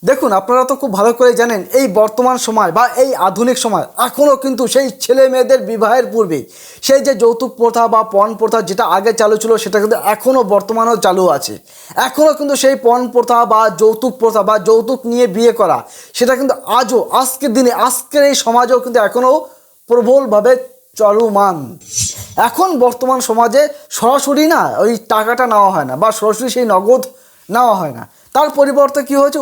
দেখুন, আপনারা তো খুব ভালো করে জানেন এই বর্তমান সময় বা এই আধুনিক সময় এখনও কিন্তু সেই ছেলে মেয়েদের বিবাহের পূর্বে সেই যে যৌতুক প্রথা বা পণ প্রথা যেটা আগে চালু ছিল সেটা কিন্তু এখনও বর্তমানেও চালু আছে। এখনও কিন্তু সেই পণ প্রথা বা যৌতুক প্রথা বা যৌতুক নিয়ে বিয়ে করা সেটা কিন্তু আজও আজকের দিনে আজকের এই সমাজেও কিন্তু এখনও প্রবলভাবে চলমান। এখন বর্তমান সমাজে সরাসরি না ওই টাকাটা নেওয়া হয় না বা সরাসরি সেই নগদ নেওয়া হয় না, তার পরিবর্তে কী হয়েছে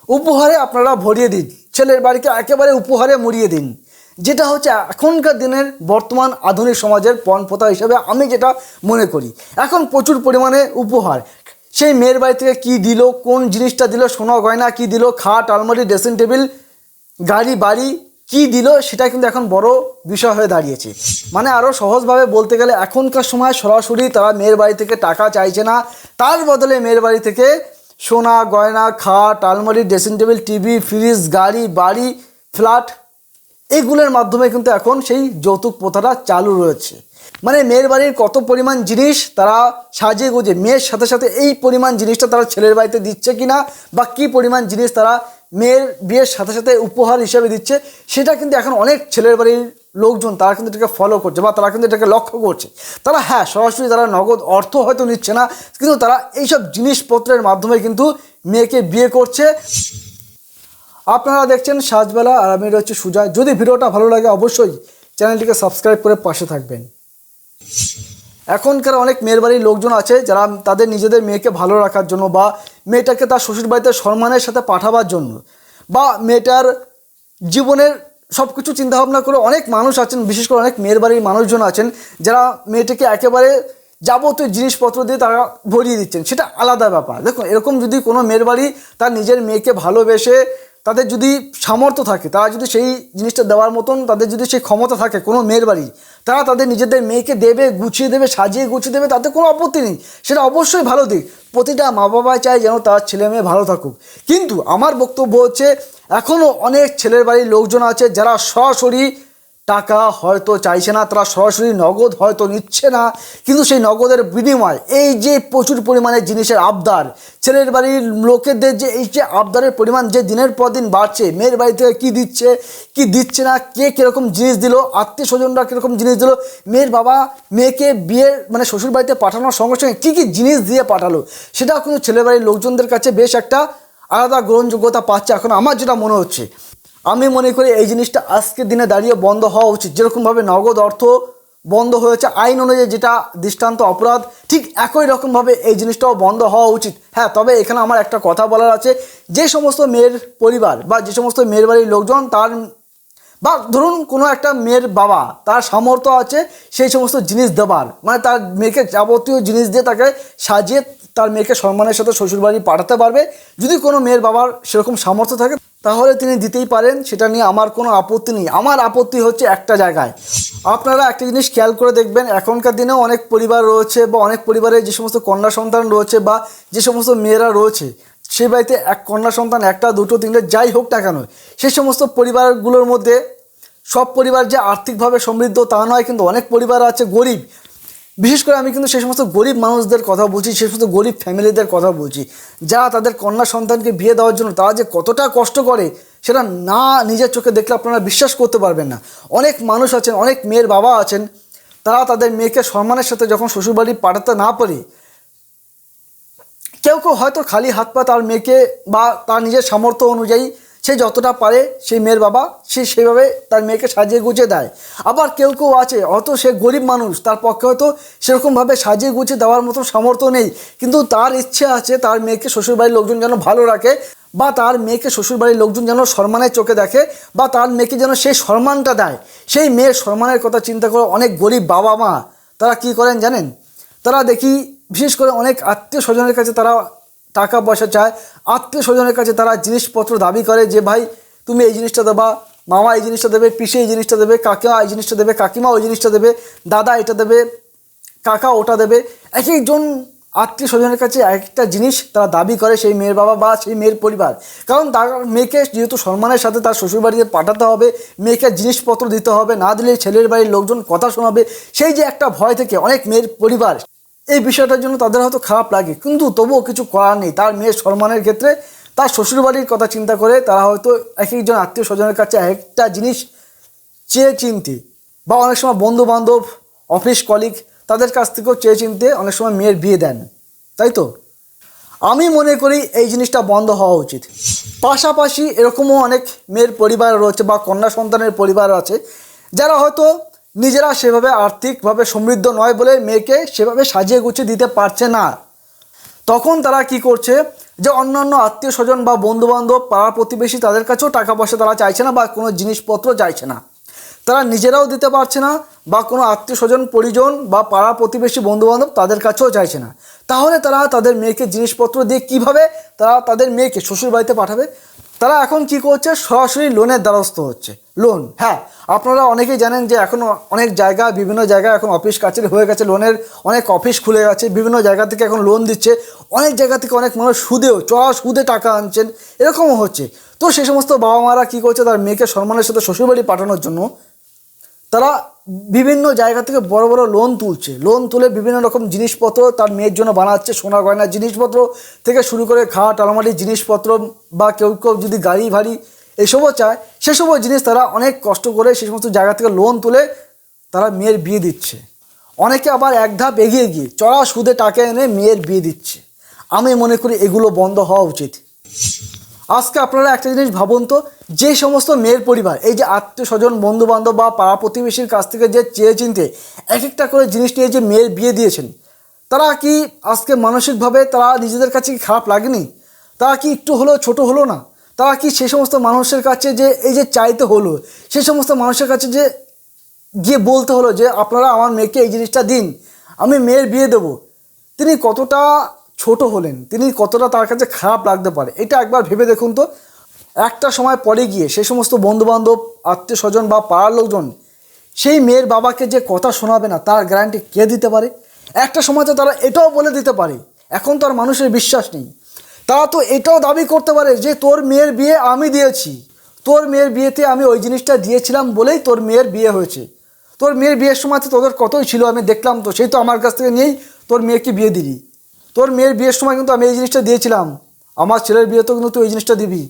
উপহারে আপনারা ভরিয়ে দিন, ছেলের বাড়িকে একেবারে উপহারে মুড়িয়ে দিন, যেটা হচ্ছে এখনকার দিনের বর্তমান আধুনিক সমাজের পণ প্রথা হিসেবে আমি যেটা মনে করি। এখন প্রচুর পরিমাণে উপহার, সেই মেয়ের বাড়ি থেকে কী দিল, কোন জিনিসটা দিল, সোনা গয়না কী দিল, খাট আলমারি ড্রেসিং টেবিল গাড়ি বাড়ি কী দিল, সেটা কিন্তু এখন বড় বিষয় হয়ে দাঁড়িয়েছে। মানে আরও সহজভাবে বলতে গেলে এখনকার সময় সরাসরি তারা মেয়ের বাড়ি থেকে টাকা চাইছে না, তার বদলে মেয়ের বাড়ি থেকে সোনা গয়না খাট আলমারি ড্রেসিং টেবিল টিভি ফ্রিজ গাড়ি বাড়ি ফ্ল্যাট এইগুলোর মাধ্যমে কিন্তু এখন সেই যৌতুক প্রথাটা চালু রয়েছে। মানে মেয়ের বাড়ির কত পরিমাণ জিনিস তারা সাজিয়ে গুজে মেয়ের সাথে সাথে এই পরিমাণ জিনিসটা তারা ছেলের বাড়িতে দিচ্ছে কিনা বা কী পরিমাণ জিনিস তারা মেয়ের বিয়ের সাথে সাথে উপহার হিসেবে দিচ্ছে, সেটা কিন্তু এখন অনেক ছেলের বাড়ির লোকজন তারা কিন্তু এটাকে ফলো করছে বা তারা কিন্তু এটাকে লক্ষ্য করছে। তারা হ্যাঁ সরাসরি তারা নগদ অর্থ হয়তো নিচ্ছে না, কিন্তু তারা এইসব জিনিসপত্রের মাধ্যমে কিন্তু মেয়েকে বিয়ে করছে। আপনারা দেখছেন সাজবেলা আর আমি রয়েছে সুজয়। যদি ভিডিওটা ভালো লাগে অবশ্যই চ্যানেলটিকে সাবস্ক্রাইব করে পাশে থাকবেন। এখনকার অনেক মেয়ের বাড়ির লোকজন আছে যারা তাদের নিজেদের মেয়েকে ভালো রাখার জন্য বা মেয়েটাকে তার শ্বশুরবাড়িতে সম্মানের সাথে পাঠাবার জন্য বা মেয়েটার জীবনের সব কিছু চিন্তাভাবনা করে অনেক মানুষ আছেন, বিশেষ করে অনেক মেয়ের বাড়ির মানুষজন আছেন যারা মেয়েটিকে একেবারে যাবতীয় জিনিসপত্র দিয়ে তারা ভরিয়ে দিচ্ছেন, সেটা আলাদা ব্যাপার। দেখুন, এরকম যদি কোনো মেয়ের বাড়ি তার নিজের মেয়েকে ভালোবেসে তাদের যদি সামর্থ্য থাকে, তারা যদি সেই জিনিসটা দেওয়ার মতন তাদের যদি সেই ক্ষমতা থাকে কোনো মেয়ের বাড়ি, তারা তাদের নিজেদের মেয়েকে দেবে, গুছিয়ে দেবে, সাজিয়ে গুছিয়ে দেবে, তাতে কোনো আপত্তি নেই, সেটা অবশ্যই ভালো দিক। প্রতিটা মা বাবা চায় যেন তার ছেলে মেয়ে ভালো থাকুক। কিন্তু আমার বক্তব্য হচ্ছে এখনও অনেক ছেলের বাড়ির লোকজন আছে যারা সরাসরি টাকা হয়তো চাইছে না, তারা সরাসরি নগদ হয়তো নিচ্ছে না, কিন্তু সেই নগদের বিনিময় এই যে প্রচুর পরিমাণে জিনিসের আবদার, ছেলের বাড়ির লোকেদের যে এই যে আবদারের পরিমাণ যে দিনের পর দিন বাড়ছে, মেয়ের বাড়ি থেকে কী দিচ্ছে কী দিচ্ছে না, কে কীরকম জিনিস দিল, আত্মীয় স্বজনরা কীরকম জিনিস দিল, মেয়ের বাবা মেয়েকে বিয়ের মানে শ্বশুর বাড়িতে পাঠানোর সঙ্গে সঙ্গে কী কী জিনিস দিয়ে পাঠালো, সেটাও কিন্তু ছেলের বাড়ির লোকজনদের কাছে বেশ একটা আলাদা গ্রহণযোগ্যতা পাচ্ছে এখন আমার যেটা মনে হচ্ছে। আমি মনে করি এই জিনিসটা আজকের দিনে দাঁড়িয়ে বন্ধ হওয়া উচিত। যেরকমভাবে নগদ অর্থ বন্ধ হয়েছে আইন অনুযায়ী যেটা দৃষ্টান্ত অপরাধ, ঠিক একই রকমভাবে এই জিনিসটাও বন্ধ হওয়া উচিত। হ্যাঁ, তবে এখানে আমার একটা কথা বলার আছে, যে সমস্ত মেয়ের পরিবার বা যে সমস্ত মেয়ের বাড়ির লোকজন তার বা ধরুন কোনো একটা মেয়ের বাবা তার সামর্থ্য আছে সেই সমস্ত জিনিস দেবার, মানে তার মেয়েকে যাবতীয় জিনিস দিয়ে তাকে সাজিয়ে তার মেয়েকে সম্মানের সাথে শ্বশুরবাড়ি পাঠাতে পারবে, যদি কোনো মেয়ের বাবার সেরকম সামর্থ্য থাকে তাহলে তিনি দিতেই পারেন, সেটা নিয়ে আমার কোনো আপত্তি নেই। আমার আপত্তি হচ্ছে একটা জায়গায়, আপনারা একটা জিনিস খেয়াল করে দেখবেন, এখনকার দিনেও অনেক পরিবার রয়েছে বা অনেক পরিবারে যে সমস্ত কন্যা সন্তান রয়েছে বা যে সমস্ত মেয়েরা রয়েছে সেই বাড়িতে এক কন্যা সন্তান একটা দুটো তিনটে যাই হোক না কেন, সেই সমস্ত পরিবারগুলোর মধ্যে সব পরিবার যে আর্থিকভাবে সমৃদ্ধ তা নয়, কিন্তু অনেক পরিবার আছে গরিব। বিশেষ করে আমি কিন্তু সেই সমস্ত গরিব মানুষদের কথা বলছি, সেই সমস্ত গরিব ফ্যামিলিদের কথা বলছি যারা তাদের কন্যা সন্তানকে বিয়ে দেওয়ার জন্য তারা যে কতটা কষ্ট করে সেটা না নিজের চোখে দেখলে আপনারা বিশ্বাস করতে পারবেন না। অনেক মানুষ আছেন, অনেক মেয়ের বাবা আছেন, তারা তাদের মেয়েকে সম্মানের সাথে যখন শ্বশুরবাড়ি পাঠাতে না পারে, কেউ কেউ হয়তো খালি হাত পা তার মেয়েকে বা তার নিজের সামর্থ্য অনুযায়ী সে যতটা পারে সেই মেয়ের বাবা সেইভাবে তার মেয়েকে সাজিয়ে গুছিয়ে দেয়। আবার কেউ কেউ আছে হয়তো সে গরিব মানুষ, তার পক্ষে হয়তো সেরকমভাবে সাজিয়ে গুছিয়ে দেওয়ার মতো সামর্থ্য নেই, কিন্তু তার ইচ্ছে আছে তার মেয়েকে শ্বশুরবাড়ির লোকজন যেন ভালো রাখে বা তার মেয়েকে শ্বশুরবাড়ির লোকজন যেন সম্মানের চোখে দেখে বা তার মেয়েকে যেন সেই সম্মানটা দেয়। সেই মেয়ের সম্মানের কথা চিন্তা করে অনেক গরিব বাবা মা তারা কী করেন জানেন, তারা দেখি বিশেষ করে অনেক আত্মীয় স্বজনের কাছে তারা টাকা পয়সা চায়, আত্মীয় স্বজনের কাছে তারা জিনিসপত্র দাবি করে যে ভাই তুমি এই জিনিসটা দেবা, মামা এই জিনিসটা দেবে, পিসে এই জিনিসটা দেবে, কাকা এই জিনিসটা দেবে, কাকিমা ওই জিনিসটা দেবে, দাদা এটা দেবে, কাকা ওটা দেবে। এক একজন আত্মীয় স্বজনের কাছে একটা জিনিস তারা দাবি করে সেই মেয়ের বাবা বা সেই মেয়ের পরিবার, কারণ তার মেয়েকে যেহেতু সম্মানের সাথে তার শ্বশুরবাড়িতে পাঠাতে হবে, মেয়েকে জিনিসপত্র দিতে হবে, না দিলে ছেলের বাড়ির লোকজন কথা শোনাবে, সেই যে একটা ভয় থেকে অনেক মেয়ের পরিবার এই বিষয়টার জন্য তাদের হয়তো খারাপ লাগে, কিন্তু তবুও কিছু করার নেই। তার মেয়ের সম্মানের ক্ষেত্রে তার শ্বশুরবাড়ির কথা চিন্তা করে তারা হয়তো এক একজন আত্মীয় স্বজনের কাছে একটা জিনিস চেয়ে চিনতে, বা অনেক সময় বন্ধু বান্ধব, অফিস কলিগ, তাদের কাছ থেকেও চেয়ে চিনতে অনেক সময় মেয়ের বিয়ে দেন, তাই তো? আমি মনে করি এই জিনিসটা বন্ধ হওয়া উচিত। পাশাপাশি এরকমও অনেক মেয়ের পরিবার রয়েছে বা কন্যা সন্তানের পরিবার আছে যারা হয়তো নিজেরা সেভাবে আর্থিকভাবে সমৃদ্ধ নয় বলে মেয়েকে সেভাবে সাজিয়ে গুছিয়ে দিতে পারছে না। তখন তারা কি করছে, যে অন্যান্য আত্মীয় স্বজন বা বন্ধুবান্ধব, পাড়া প্রতিবেশী, তাদের কাছেও টাকা পয়সা তারা চাইছে না বা কোনো জিনিসপত্র চাইছে না। তারা নিজেরাও দিতে পারছে না বা কোনো আত্মীয় স্বজন পরিজন বা পাড়া প্রতিবেশী বন্ধুবান্ধব তাদের কাছেও চাইছে না। তাহলে তারা তাদের মেয়েকে জিনিসপত্র দিয়ে কিভাবে তারা তাদের মেয়েকে শ্বশুরবাড়িতে পাঠাবে? তারা এখন কি করছে, সরাসরি লোনের দ্বারস্থ হচ্ছে। লোন, হ্যাঁ, আপনারা অনেকেই জানেন যে এখন অনেক জায়গা, বিভিন্ন জায়গায় এখন অফিস কাছারি হয়ে গেছে, লোনের অনেক অফিস খুলে গেছে, বিভিন্ন জায়গা থেকে এখন লোন দিচ্ছে। অনেক জায়গা থেকে অনেক মানুষ সুদেও, চড়া সুদে টাকা আনছেন, এরকমও হচ্ছে। তো সেই সমস্ত বাবা মারা কী করছে, তার মেয়েকে সম্মানের সাথে শ্বশুরবাড়ি পাঠানোর জন্য তারা বিভিন্ন জায়গা থেকে বড় বড় লোন তুলছে। লোন তুলে বিভিন্ন রকম জিনিসপত্র তার মেয়ের জন্য বানাচ্ছে, সোনা গয়না জিনিসপত্র থেকে শুরু করে খাট আলমারির জিনিসপত্র, বা কেউ কেউ যদি গাড়ি ভাড়ি এসবও চায়, সেসবও জিনিস তারা অনেক কষ্ট করে সেই সমস্ত জায়গা থেকে লোন তুলে তারা মেয়ের বিয়ে দিচ্ছে। অনেকে আবার এক ধাপ এগিয়ে গিয়ে চড়া সুদে টাকা এনে মেয়ের বিয়ে দিচ্ছে। আমি মনে করি এগুলো বন্ধ হওয়া উচিত। আজকে আপনারা একটা জিনিস ভাবুন তো, যে সমস্ত মেয়ের পরিবার এই যে আত্মীয় স্বজন বন্ধু বান্ধব বা পাড়া প্রতিবেশীর কাছ থেকে যে চেয়ে চিনতে এক একটা করে জিনিস নিয়ে যে মেয়ের বিয়ে দিয়েছেন, তারা কি আজকে মানসিকভাবে তারা নিজেদের কাছে কি খারাপ লাগেনি? তারা কি একটু হলেও ছোট হলো না? তারা কি সে সমস্ত মানুষের কাছে যে এই যে চাইতে হলো, সে সমস্ত মানুষের কাছে যে গিয়ে বলতে হলো যে আপনারা আমার মেয়েকে এই জিনিসটা দিন, আমি মেয়ের বিয়ে দেবো, তিনি কতটা ছোট হলেন, তিনি কতটা তার কাছে খারাপ লাগতে পারে, এটা একবার ভেবে দেখুন তো। একটা সময় পরে গিয়ে সে সমস্ত বন্ধুবান্ধব, আত্মীয় স্বজন বা পাড়ার লোকজন সেই মেয়ের বাবাকে যে কথা শোনাবে না, তার গ্যারান্টি কে দিতে পারে? একটা সময় তো তারা এটাও বলে দিতে পারে, এখন তো আর মানুষের বিশ্বাস নেই, তারা তো এটাও দাবি করতে পারে যে তোর মেয়ের বিয়ে আমি দিয়েছি, তোর মেয়ের বিয়েতে আমি ওই জিনিসটা দিয়েছিলাম বলেই তোর মেয়ের বিয়ে হয়েছে। তোর মেয়ের বিয়ের সময় তো তোদের কতই ছিল, আমি দেখলাম তো, সেই তো আমার কাছ থেকে নিয়েই তোর মেয়েকে বিয়ে দিলি। তোর মেয়ের বিয়ের সময় কিন্তু আমি এই জিনিসটা দিয়েছিলাম, আমার ছেলের বিয়েতেও কিন্তু তুই ওই জিনিসটা দিবি।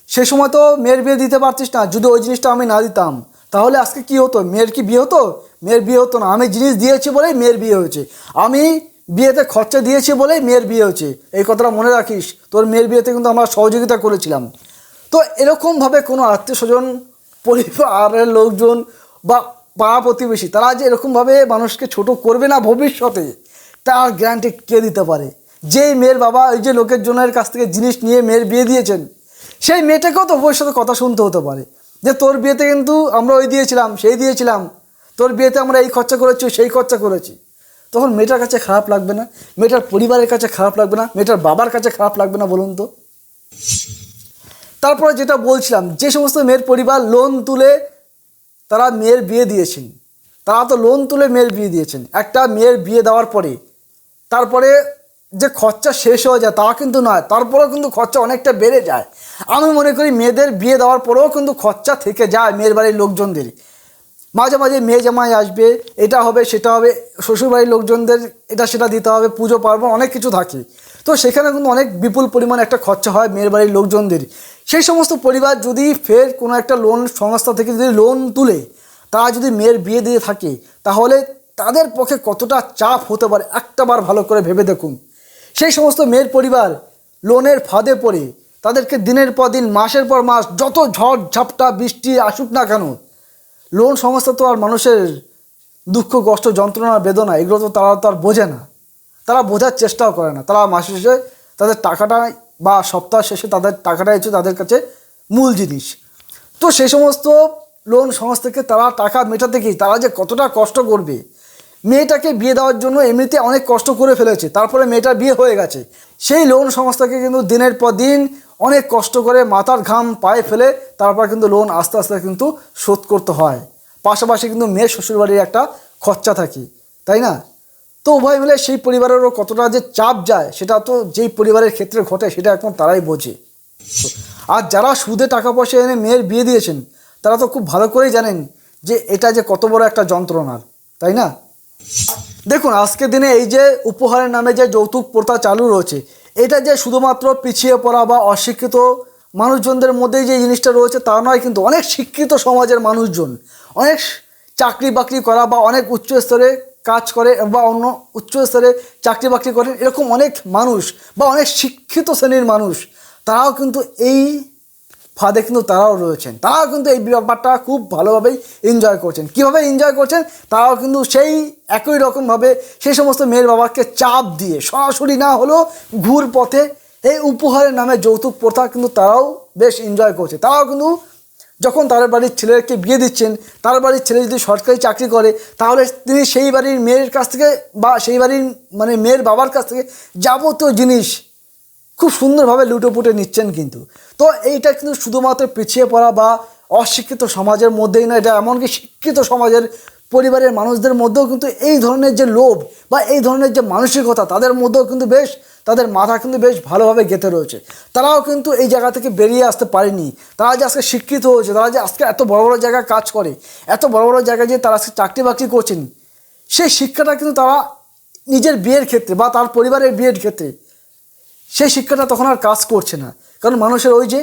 সে সময় তো মেয়ের বিয়ে দিতে পারতিস না, যদি ওই জিনিসটা আমি না দিতাম তাহলে আজকে কি হতো? মেয়ের কি বিয়ে হতো? মেয়ের বিয়ে হতো না। আমি জিনিস দিয়েছি বলেই মেয়ের বিয়ে হয়েছে, আমি বিয়েতে খরচা দিয়েছি বলেই মেয়ের বিয়ে হয়েছে, এই কথাটা মনে রাখিস। তোর মেয়ের বিয়েতে কিন্তু আমরা সহযোগিতা করেছিলাম। তো এরকমভাবে কোনো আত্মীয় স্বজন, পরিবারের লোকজন বা পাড়া প্রতিবেশী তারা যে এরকমভাবে মানুষকে ছোট করবে না ভবিষ্যতে, তার গ্যারান্টি কে দিতে পারে? যেই মেয়ের বাবা ওই যে লোকের জনের কাছ থেকে জিনিস নিয়ে মেয়ের বিয়ে দিয়েছেন, সেই মেয়েটাকেও তো ভবিষ্যতে কথা শুনতে হতে পারে যে তোর বিয়েতে কিন্তু আমরা ওই দিয়েছিলাম, সেই দিয়েছিলাম, তোর বিয়েতে আমরা এই খরচা করেছি, সেই খরচা করেছি। তখন মেয়েটার কাছে খারাপ লাগবে না? মেয়েটার পরিবারের কাছে খারাপ লাগবে না? মেয়েটার বাবার কাছে খারাপ লাগবে না বলুন তো? তারপরে যেটা বলছিলাম, যে সমস্ত মেয়ের পরিবার লোন তুলে তারা মেয়ের বিয়ে দিয়েছেন, তারা তো লোন তুলে মেয়ের বিয়ে দিয়েছেন। একটা মেয়ের বিয়ে দেওয়ার পরে তারপরে যে খরচা শেষ হয়ে যায় তা কিন্তু নয়, তারপরেও কিন্তু খরচা অনেকটা বেড়ে যায়। আমি মনে করি মেয়েদের বিয়ে দেওয়ার পরেও কিন্তু খরচা থেকে যায় মেয়ের বাড়ির লোকজনদের। মাঝে মাঝে মেয়ে জামাই আসবে, এটা হবে সেটা হবে, শ্বশুরবাড়ির লোকজনদের এটা সেটা দিতে হবে, পুজো পার্বণ অনেক কিছু থাকে, তো সেখানে কিন্তু অনেক বিপুল পরিমাণ একটা খরচা হয় মেয়ের বাড়ির লোকজনদের। সেই সমস্ত পরিবার যদি ফের কোনো একটা লোন সংস্থা থেকে যদি লোন তুলে তারা যদি মেয়ের বিয়ে দিয়ে থাকে, তাহলে তাদের পক্ষে কতটা চাপ হতে পারে একটাবার ভালো করে ভেবে দেখুন। সেই সমস্ত মেয়ের পরিবার লোনের ফাঁদে পড়ে তাদেরকে দিনের পর দিন, মাসের পর মাস, যত ঝড় ঝাপটা বৃষ্টি আসুক না কেন, লোন সংস্থা তো আর মানুষের দুঃখ কষ্ট যন্ত্রণা বেদনা এগুলো তো তারা তো আর বোঝে না, তারা বোঝার চেষ্টাও করে না। তারা মাস শেষে তাদের টাকাটা বা সপ্তাহ শেষে তাদের টাকাটাই হচ্ছে তাদের কাছে মূল জিনিস। তো সেই সমস্ত লোন সংস্থাকে তারা টাকা মেটাতে গিয়ে তারা যে কতটা কষ্ট করবে, মেয়েটাকে বিয়ে দেওয়ার জন্য এমনিতে অনেক কষ্ট করে ফেলেছে, তারপরে মেয়েটার বিয়ে হয়ে গেছে, সেই লোন সংস্থাকে কিন্তু দিনের পর দিন অনেক কষ্ট করে মাথার ঘাম পায়ে ফেলে তারপর কিন্তু লোন আস্তে আস্তে কিন্তু শোধ করতে হয়। পাশাপাশি কিন্তু মেয়ের শ্বশুরবাড়ির একটা খরচা থাকে, তাই না? তো উভয় মিলে সেই পরিবারেরও কতটা যে চাপ যায় সেটা তো যেই পরিবারের ক্ষেত্রে ঘটে সেটা এখন তারাই বোঝে। আর যারা সুদে টাকা পয়সা এনে মেয়ের বিয়ে দিয়েছেন তারা তো খুব ভালো করেই জানেন যে এটা যে কত বড় একটা যন্ত্রণার, তাই না? দেখুন, আজকের দিনে এই যে উপহারের নামে যে যৌতুক প্রথা চালু রয়েছে, এটা যে শুধুমাত্র পিছিয়ে পড়া বা অশিক্ষিত মানুষজনদের মধ্যেই যে জিনিসটা রয়েছে তা নয়, কিন্তু অনেক শিক্ষিত সমাজের মানুষজন, অনেক চাকরি বাকরি করা বা অনেক উচ্চ স্তরে কাজ করে বা অন্য উচ্চ স্তরে চাকরি বাকরি করেন, এরকম অনেক মানুষ বা অনেক শিক্ষিত শ্রেণীর মানুষ, তারাও কিন্তু এই ফাঁদে কিন্তু তারাও রয়েছেন। তারাও কিন্তু এই ব্যাপারটা খুব ভালোভাবেই এনজয় করছেন। কীভাবে এনজয় করছেন? তারাও কিন্তু সেই একই রকমভাবে সেই সমস্ত মেয়ের বাবাকে চাপ দিয়ে, সরাসরি না হলেও ঘুর পথে এই উপহারের নামে যৌতুক প্রথা কিন্তু তারাও বেশ এনজয় করছে। তারাও কিন্তু যখন তার বাড়ির ছেলেকে বিয়ে দিচ্ছেন, তার বাড়ির ছেলে যদি সরকারি চাকরি করে, তাহলে তিনি সেই বাড়ির মেয়ের কাছ থেকে বা সেই বাড়ির মানে মেয়ের বাবার কাছ থেকে যাবতীয় জিনিস খুব সুন্দরভাবে লুটোপুটে নিচ্ছেন। কিন্তু তো এইটা কিন্তু শুধুমাত্র পিছিয়ে পড়া বা অশিক্ষিত সমাজের মধ্যেই নয়, এটা এমনকি শিক্ষিত সমাজের পরিবারের মানুষদের মধ্যেও কিন্তু এই ধরনের যে লোভ বা এই ধরনের যে মানসিকতা তাদের মধ্যেও কিন্তু বেশ, তাদের মাথা কিন্তু বেশ ভালোভাবে গেঁথে রয়েছে। তারাও কিন্তু এই জায়গা থেকে বেরিয়ে আসতে পারেনি। তারা যে আজকে শিক্ষিত হয়েছে, তারা যে আজকে এত বড় বড় জায়গায় কাজ করে, এত বড় বড় জায়গায় যে তারা আজকে চাকরি বাকরি করছেন, সেই শিক্ষাটা কিন্তু তারা নিজের বিয়ের ক্ষেত্রে বা তার পরিবারের বিয়ের ক্ষেত্রে সেই শিক্ষাটা তখন আর কাজ করছে না। কারণ মানুষের ওই যে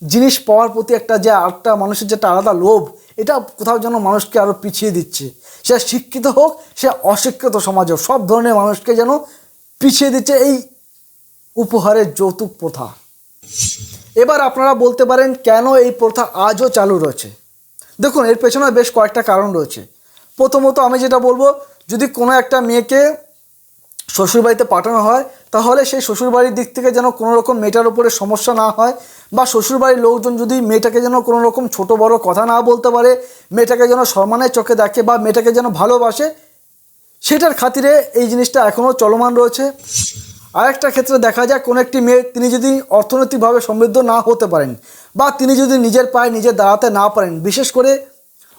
জিনিস পাওয়ার প্রতি একটা যে আরেকটা মানুষের যেটা আলাদা লোভ, এটা কোথাও যেন মানুষকে আরও পিছিয়ে দিচ্ছে। সে শিক্ষিত হোক, সে অশিক্ষিত সমাজ হোক, সব ধরনের মানুষকে যেন পিছিয়ে দিচ্ছে এই উপহারের যৌতুক প্রথা। এবার আপনারা বলতে পারেন কেন এই প্রথা আজও চালু রয়েছে? দেখুন, এর পেছনে বেশ কয়েকটা কারণ রয়েছে। প্রথমত আমি যেটা বলবো, যদি কোনো একটা মেয়েকে শ্বশুরবাড়িতে পাঠানো হয়, তাহলে সেই শ্বশুরবাড়ির দিক থেকে যেন কোনো রকম মেয়েটার উপরে সমস্যা না হয়, বা শ্বশুরবাড়ির লোকজন যদি মেয়েটাকে যেন কোনো রকম ছোটো বড় কথা না বলতে পারে, মেয়েটাকে যেন সম্মানের চোখে দেখে বা মেয়েটাকে যেন ভালোবাসে, সেটার খাতিরে এই জিনিসটা এখনও চলমান রয়েছে। আরেকটা ক্ষেত্রে দেখা যায়, কোনো একটি মেয়ে তিনি যদি অর্থনৈতিকভাবে সমৃদ্ধ না হতে পারেন বা তিনি যদি নিজের পায়ে নিজে দাঁড়াতে না পারেন, বিশেষ করে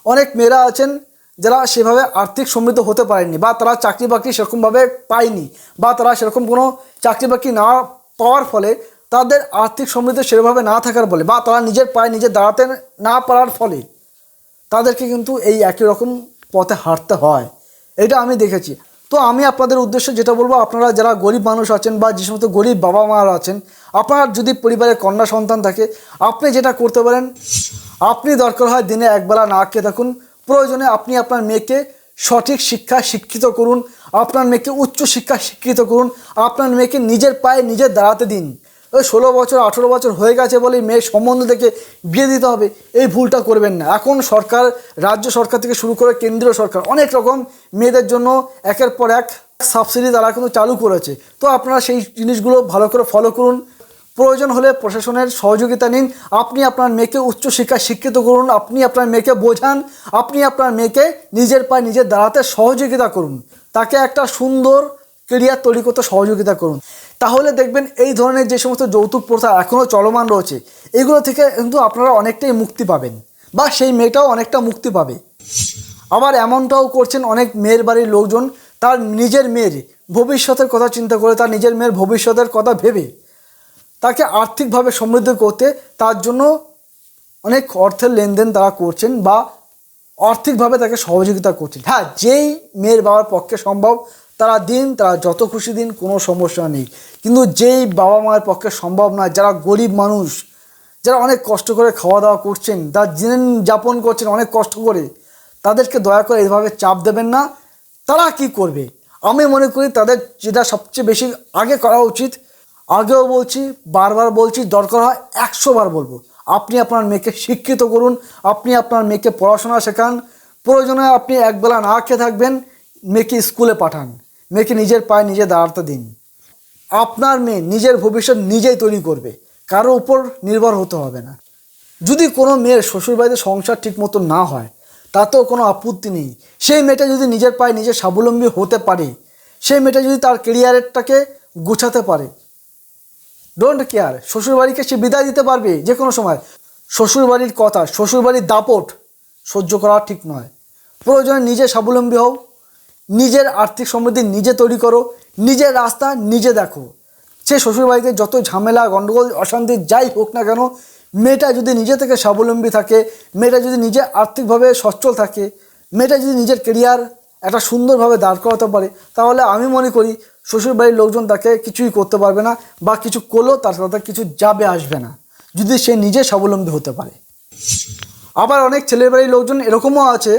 অনেক মেয়েরা আছেন যারা সেভাবে আর্থিক সমৃদ্ধ হতে পারেননি বা তারা চাকরি বাকরি সেরকমভাবে পায়নি, বা তারা সেরকম কোনো চাকরি বাকরি না পাওয়ার ফলে, তাদের আর্থিক সমৃদ্ধ সেভাবে না থাকার ফলে বা তারা নিজের পায়ে নিজে দাঁড়াতে না পারার ফলে তাদেরকে কিন্তু এই একই রকম পথে হাঁটতে হয়। এটা আমি দেখেছি। তো আমি আপনাদের উদ্দেশ্যে যেটা বলবো, আপনারা যারা গরিব মানুষ আছেন বা যে সমস্ত গরিব বাবা মারা আছেন, আপনার যদি পরিবারে কন্যা সন্তান থাকে, আপনি যেটা করতে পারেন, আপনি দরকার হয় দিনে একবেলা না খেয়ে থাকুন, প্রয়োজনে আপনি আপনার মেয়েকে সঠিক শিক্ষা শিক্ষিত করুন, আপনার মেয়েকে উচ্চ শিক্ষা শিক্ষিত করুন, আপনার মেয়েকে নিজের পায়ে নিজে দাঁড়াতে দিন। ওই 16 বছর 18 বছর হয়ে গেছে বলেই মেয়ের সম্বন্ধ থেকে বিয়ে দিতে হবে, এই ভুলটা করবেন না। এখন সরকার, রাজ্য সরকার থেকে শুরু করে কেন্দ্রীয় সরকার অনেক রকম মেয়েদের জন্য একের পর এক সাবসিডি তারা কিন্তু চালু করেছে। তো আপনারা সেই জিনিসগুলো ভালো করে ফলো করুন। প্রয়োজন হলে প্রশাসনের সহযোগিতা নিন। আপনি আপনার মেয়েকে উচ্চশিক্ষায় শিক্ষিত করুন, আপনি আপনার মেয়েকে বোঝান, আপনি আপনার মেয়েকে নিজের পায়ে নিজে দাঁড়াতে সহযোগিতা করুন, তাকে একটা সুন্দর কেরিয়ার তৈরি করতে সহযোগিতা করুন। তাহলে দেখবেন এই ধরনের যে সমস্ত যৌতুক প্রথা এখনও চলমান রয়েছে, এগুলো থেকে কিন্তু আপনারা অনেকটাই মুক্তি পাবেন বা সেই মেয়েটাও অনেকটা মুক্তি পাবে। আবার এমনটাও করছেন অনেক মেয়ের বাড়ির লোকজন, তার নিজের মেয়ের ভবিষ্যতের কথা চিন্তা করে, তার নিজের মেয়ের ভবিষ্যতের কথা ভেবে তাকে আর্থিকভাবে সমৃদ্ধ করতে তার জন্য অনেক অর্থের লেনদেন তারা করছেন বা আর্থিকভাবে তাকে সহযোগিতা করছেন। হ্যাঁ, যেই মেয়ের বাবার পক্ষে সম্ভব তারা দিন, তারা যত খুশি দিন, কোনো সমস্যা নেই। কিন্তু যেই বাবা মায়ের পক্ষে সম্ভব নয়, যারা গরিব মানুষ, যারা অনেক কষ্ট করে খাওয়া দাওয়া করছেন, তারা দিন যাপন করছেন অনেক কষ্ট করে, তাদেরকে দয়া করে এইভাবে চাপ দেবেন না। তারা কি করবে? আমি মনে করি তাদের যেটা সবচেয়ে বেশি আগে করা উচিত, আগেও বলছি, বারবার বলছি, দরকার হয় 100 বার বলবো, আপনি আপনার মেয়েকে শিক্ষিত করুন, আপনি আপনার মেয়েকে পড়াশোনা শেখান। প্রয়োজনে আপনি একবেলা না খেয়ে থাকবেন, মেয়েকে স্কুলে পাঠান, মেয়েকে নিজের পায়ে নিজে দাঁড়াতে দিন। আপনার মেয়ে নিজের ভবিষ্যৎ নিজেই তৈরি করবে, কারো উপর নির্ভর হতে হবে না। যদি কোনো মেয়ের শ্বশুরবাড়িতে সংসার ঠিক মতো না হয়, তাতেও কোনো আপত্তি নেই। সেই মেয়েটা যদি নিজের পায়ে নিজে স্বাবলম্বী হতে পারে, সেই মেয়েটা যদি তার কেরিয়ারটাকে গুছাতে পারে, ডোন্ট কেয়ার, শ্বশুরবাড়িকে সে বিদায় দিতে পারবে যে কোনো সময়। শ্বশুরবাড়ির কথা, শ্বশুরবাড়ির দাপট সহ্য করা ঠিক নয়। প্রয়োজনে নিজে স্বাবলম্বী হও, নিজের আর্থিক সমৃদ্ধি নিজে তৈরি করো, নিজের রাস্তা নিজে দেখো। সে শ্বশুরবাড়িতে যত ঝামেলা গণ্ডগোল অশান্তি যাই হোক না কেন, মেয়েটা যদি নিজে থেকে স্বাবলম্বী থাকে, মেয়েটা যদি নিজে আর্থিকভাবে সচ্ছল থাকে, মেয়েটা যদি নিজের কেরিয়ার একটা সুন্দরভাবে দাঁড় করাতে পারে, তাহলে আমি মনে করি শ্বশুরবাড়ির লোকজন তাকে কিছুই করতে পারবে না, বা কিছু করলেও তার সাথে কিছু যাবে আসবে না, যদি সে নিজে স্বাবলম্বী হতে পারে। আবার অনেক ছেলের বাড়ির লোকজন এরকমও আছে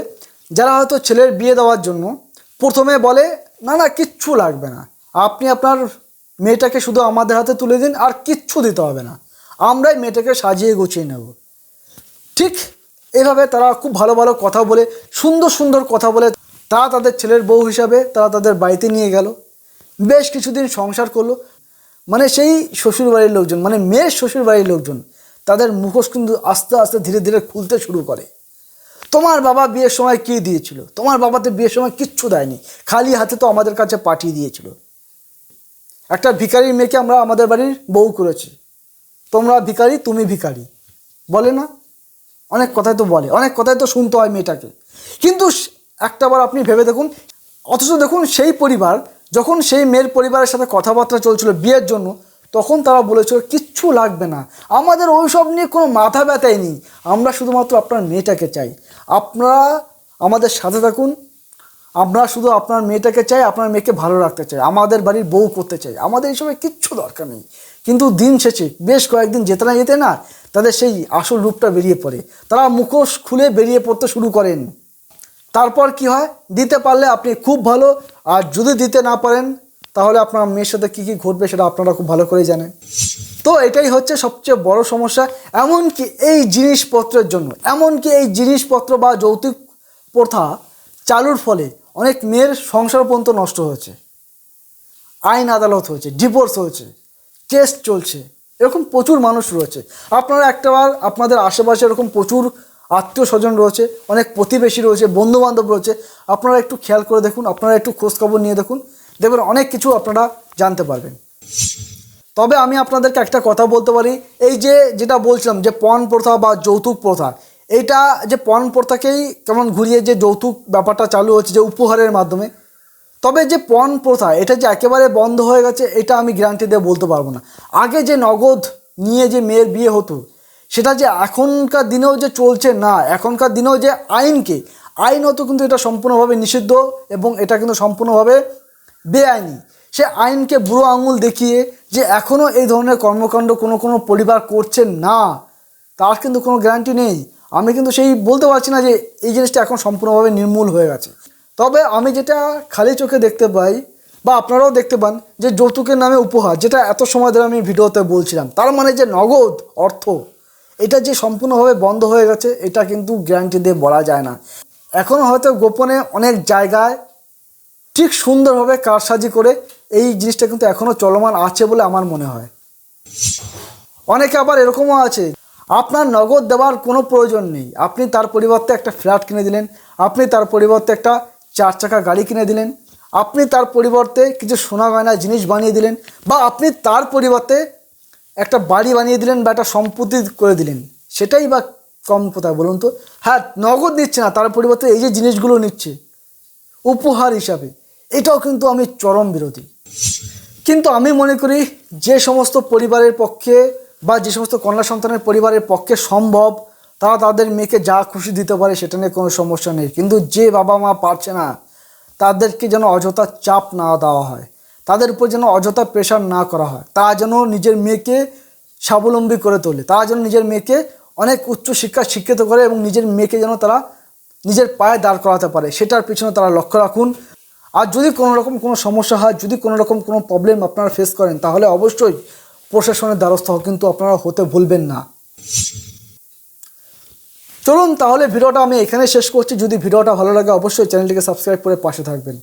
যারা হয়তো ছেলের বিয়ে দেওয়ার জন্য প্রথমে বলে না না কিচ্ছু লাগবে না, আপনি আপনার মেয়েটাকে শুধু আমাদের হাতে তুলে দিন, আর কিচ্ছু দিতে হবে না, আমরাই মেয়েটাকে সাজিয়ে গুছিয়ে নেব। ঠিক এভাবে তারা খুব ভালো ভালো কথা বলে, সুন্দর সুন্দর কথা বলে তারা তাদের ছেলের বউ হিসাবে তারা তাদের বাড়িতে নিয়ে গেল, বেশ কিছুদিন সংসার করলো। মানে সেই শ্বশুরবাড়ির লোকজন, মানে মেয়ের শ্বশুরবাড়ির লোকজন, তাদের মুখোশ কিন্তু আস্তে আস্তে ধীরে ধীরে খুলতে শুরু করে। তোমার বাবা বিয়ের সময় কী দিয়েছিল, তোমার বাবা তো বিয়ের সময় কিচ্ছু দেয়নি, খালি হাতে তো আমাদের কাছে পাঠিয়ে দিয়েছিল। একটা ভিখারির মেয়েকে আমরা আমাদের বাড়ির বউ করেছি, তোমরা ভিখারি, তুমি ভিখারি, বলে না? অনেক কথাই তো বলে, অনেক কথাই তো শুনতে হয় মেয়েটাকে। কিন্তু একটাবার আপনি ভেবে দেখুন, অথচ দেখুন সেই পরিবার যখন সেই মেয়ের পরিবারের সাথে কথাবার্তা চলছিল বিয়ের জন্য, তখন তারা বলেছিল কিচ্ছু লাগবে না, আমাদের ওইসব নিয়ে কোনো মাথা ব্যথাই নেই, আমরা শুধুমাত্র আপনার মেয়েটাকে চাই, আপনারা আমাদের সাথে থাকুন, আমরা শুধু আপনার মেয়েটাকে চাই, আপনার মেয়েকে ভালো রাখতে চাই, আমাদের বাড়ির বউ করতে চাই, আমাদের এইসবের কিচ্ছু দরকার নেই। কিন্তু দিন শেষে বেশ কয়েকদিন যেতে না যেতে না তাদের সেই আসল রূপটা বেরিয়ে পড়ে, তারা মুখোশ খুলে বেরিয়ে পড়তে শুরু করেন। তারপর কি হয়, দিতে পারলে আপনি খুব ভালো, আর যদি দিতে না পারেন তাহলে আপনার মেয়ের সাথে কী কী ঘটবে সেটা আপনারা খুব ভালো করেই জানেন। তো এটাই হচ্ছে সবচেয়ে বড় সমস্যা। এমনকি এই জিনিসপত্রের জন্য, এমনকি এই জিনিসপত্র বা যৌতুক প্রথা চালুর ফলে অনেক মেয়ের সংসার পর্যন্ত নষ্ট হয়েছে, আইন আদালত হয়েছে, ডিভোর্স হয়েছে, কেস চলছে, এরকম প্রচুর মানুষ রয়েছে। আপনারা একটাবার আপনাদের আশেপাশে এরকম প্রচুর আত্মীয় স্বজন রয়েছে, অনেক প্রতিবেশী রয়েছে, বন্ধুবান্ধব রয়েছে, আপনারা একটু খেয়াল করে দেখুন, আপনারা একটু খোঁজখবর নিয়ে দেখুন, দেখবেন অনেক কিছু আপনারা জানতে পারবেন। তবে আমি আপনাদেরকে একটা কথা বলতে পারি, এই যে যেটা বলছিলাম যে পণ প্রথা বা যৌতুক প্রথা, এইটা যে পণ প্রথাকেই কেমন ঘুরিয়ে যে যৌতুক ব্যাপারটা চালু হচ্ছে যে উপহারের মাধ্যমে, তবে যে পণ প্রথা এটা যে একেবারে বন্ধ হয়ে গেছে এটা আমি গ্যারান্টি দিয়ে বলতে পারবো না। আগে যে নগদ নিয়ে যে মেয়ের বিয়ে হতো, সেটা যে এখনকার দিনেও যে চলছে না, এখনকার দিনেও যে আইনত কিন্তু এটা সম্পূর্ণভাবে নিষিদ্ধ, এবং এটা কিন্তু সম্পূর্ণভাবে বেআইনি। সে আইনকে বুড়ো আঙুল দেখিয়ে যে এখনও এই ধরনের কর্মকাণ্ড কোনো কোনো পরিবার করছে না, তার কিন্তু কোনো গ্যারান্টি নেই। আমি কিন্তু সেই বলতে পারছি না যে এই জিনিসটা এখন সম্পূর্ণভাবে নির্মূল হয়ে গেছে। তবে আমি যেটা খালি চোখে দেখতে পাই, বা আপনারাও দেখতে পান, যে যৌতুকের নামে উপহার, যেটা এত সময় ধরে আমি ভিডিওতে বলছিলাম, তার মানে যে নগদ অর্থ, এটা যে সম্পূর্ণভাবে বন্ধ হয়ে গেছে এটা কিন্তু গ্যারান্টি দিয়ে বলা যায় না। এখনও হয়তো গোপনে অনেক জায়গায় ঠিক সুন্দরভাবে কারসাজি করে এই জিনিসটা কিন্তু এখনও চলমান আছে বলে আমার মনে হয়। অনেকে আবার এরকমও আছে, আপনার নগদ দেওয়ার কোনো প্রয়োজন নেই, আপনি তার পরিবর্তে একটা ফ্ল্যাট কিনে দিলেন, আপনি তার পরিবর্তে একটা 4 চাকা গাড়ি কিনে দিলেন, আপনি তার পরিবর্তে কিছু সোনা গয়না জিনিস বানিয়ে দিলেন, বা আপনি তার পরিবর্তে একটা বাড়ি বানিয়ে দিলেন বা একটা সম্পত্তি করে দিলেন, সেটাই বা কম কোথায় বলুন তো? হ্যাঁ, নগদ নিচ্ছে না, তার পরিবর্তে এই যে জিনিসগুলো নিচ্ছে উপহার হিসাবে, এটাও কিন্তু আমি চরম বিরোধী। কিন্তু আমি মনে করি যে সমস্ত পরিবারের পক্ষে বা যে সমস্ত কন্যা সন্তানের পরিবারের পক্ষে সম্ভব, তারা তাদের মেয়েকে যা খুশি দিতে পারে, সেটা নিয়ে কোনো সমস্যা নেই। কিন্তু যে বাবা মা পারছে না, তাদেরকে যেন অযথা চাপ না দেওয়া হয়, তাদের উপর যেন অযথা প্রেশার না করা হয়, তারা যেন নিজের মেয়েকে স্বাবলম্বী করে তোলে, তারা যেন নিজের মেয়েকে অনেক উচ্চ শিক্ষা শিক্ষিত করে, এবং নিজের মেয়েকে যেন তারা নিজের পায়ে দাঁড় করাতে পারে, সেটার পিছনে তারা লক্ষ্য রাখুন। আর যদি কোনো রকম কোনো সমস্যা হয়, যদি কোনো রকম কোনো প্রবলেম আপনারা ফেস করেন, তাহলে অবশ্যই প্রশাসনের দ্বারস্থ কিন্তু আপনারা হতে ভুলবেন না। চলুন তাহলে ভিডিওটা আমি এখানে শেষ করছি। যদি ভিডিওটা ভালো লাগে অবশ্যই চ্যানেলটিকে সাবস্ক্রাইব করে পাশে থাকবেন।